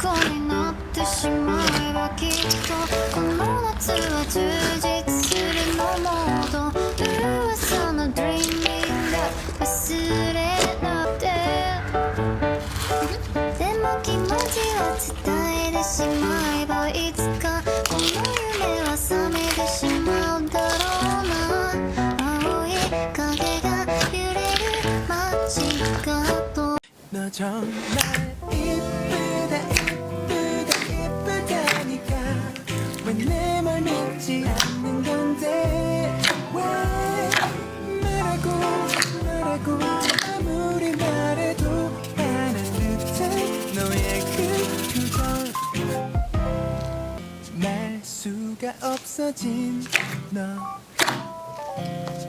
虜になってしまえばきっとこの夏は充実するのもっと噂の Dreaming が忘れなくてでも気持ちは伝えてしまえばいつかこの夢は覚めてしまうだろうな青い影が揺れる街角너 정말 이쁘다 이쁘다 이쁘다니까 왜 내 말 믿지 않는 건데 왜 말하고 아무리 말해도 안 한 듯한 너의 그 표정 말 수가 없어진 너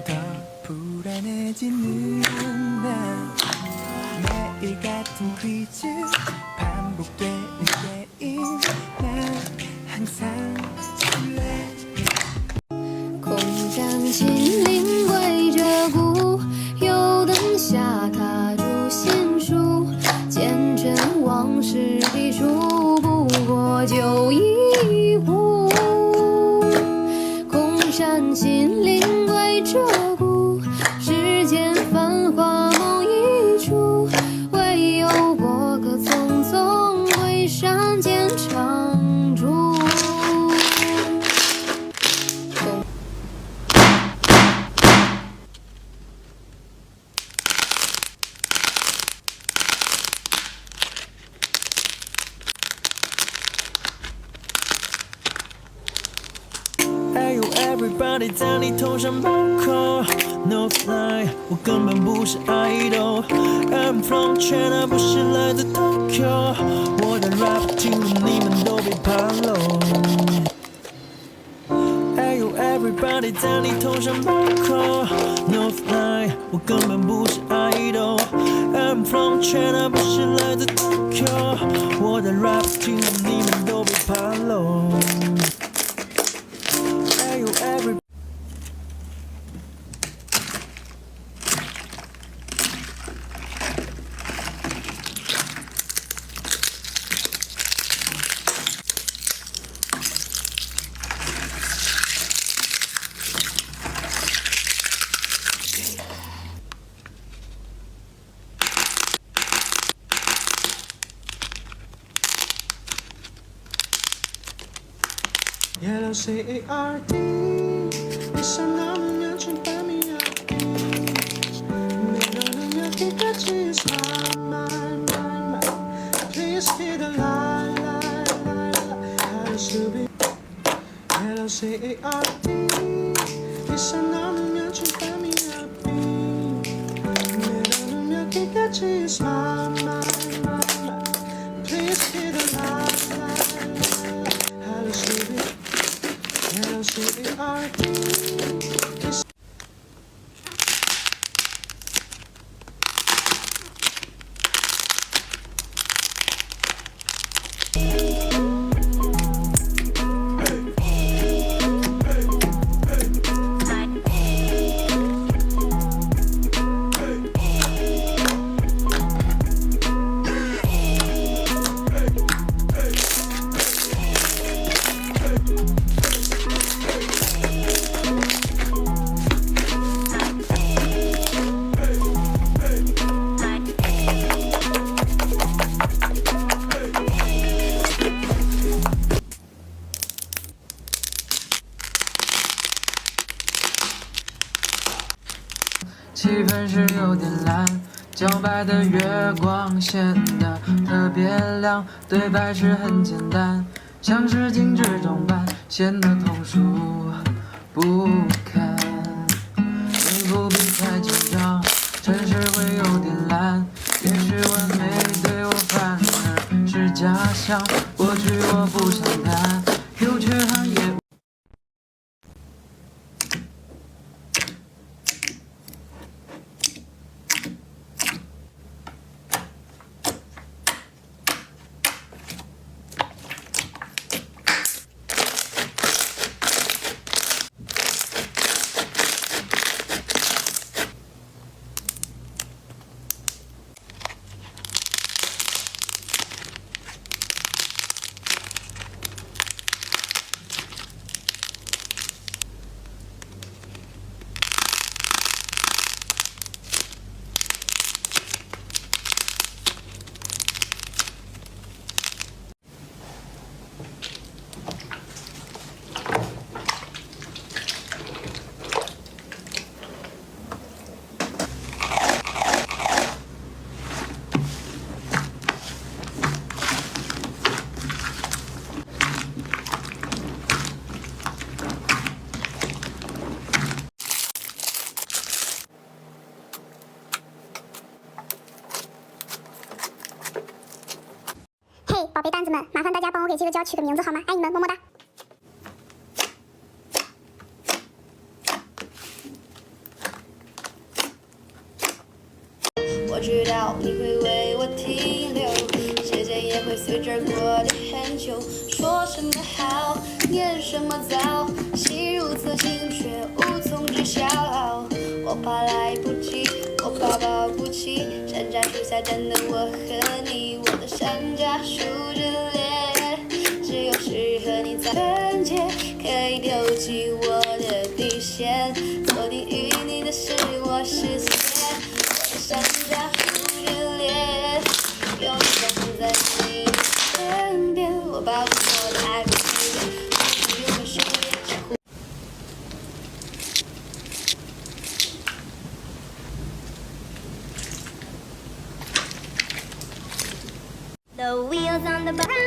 더 불안해지는 나 매일 같은 퀴즈 반복되는 게임 난 항상 설레 空山新林归鹧鸪，又等下踏入新书，前尘往事笔触，不过酒一壶。空山新林归鹧鸪，世间繁华梦一出，唯有我可匆匆归山间长驻。哎呦 everybody 在你头上包扣 No fly 我根本不是 idol I'm from China 不是来自 Tokyo 我的 rap 听了你们都别怕喽哎呦 everybody 在你头上包扣 No fly 我根本不是 idol I'm from China 不是来自 Tokyo 我的 rap 听了你们都别怕喽every Yellow C-A-R-D 你想那么远去半米而已내려는 여기까지 is mine Please hit the line 할 수 있 Yellow C-A-R-D你想那么远去半米而已내려는 여기까지 is mine Please hit the line 할 수 있 Yellow C-A-R-D 气氛是有点蓝，皎白的月光显得特别亮，对白是很简单，像是精致装扮，显得通俗不堪。你不必太紧张，城市会有点蓝，也许完美对我反而是假象，过去我不想谈，有缺憾也。宝贝蛋子们，麻烦大家帮我给这个胶取个名字好吗？爱你们，么么哒。我知道你会为我停留，时间也会随着过得很久。说什么好，念什么糟，心如此境却无从知晓。我怕来不及，我怕保不齐，山楂树下站的我和你，我的山楂树之恋，只有适合你才纯洁，可以丢弃我的底线，锁定于你的是我视线，我的山楂树之恋，永远在你身边，我把我的爱不熄灭，我永远是夜之湖。The wheels on the bus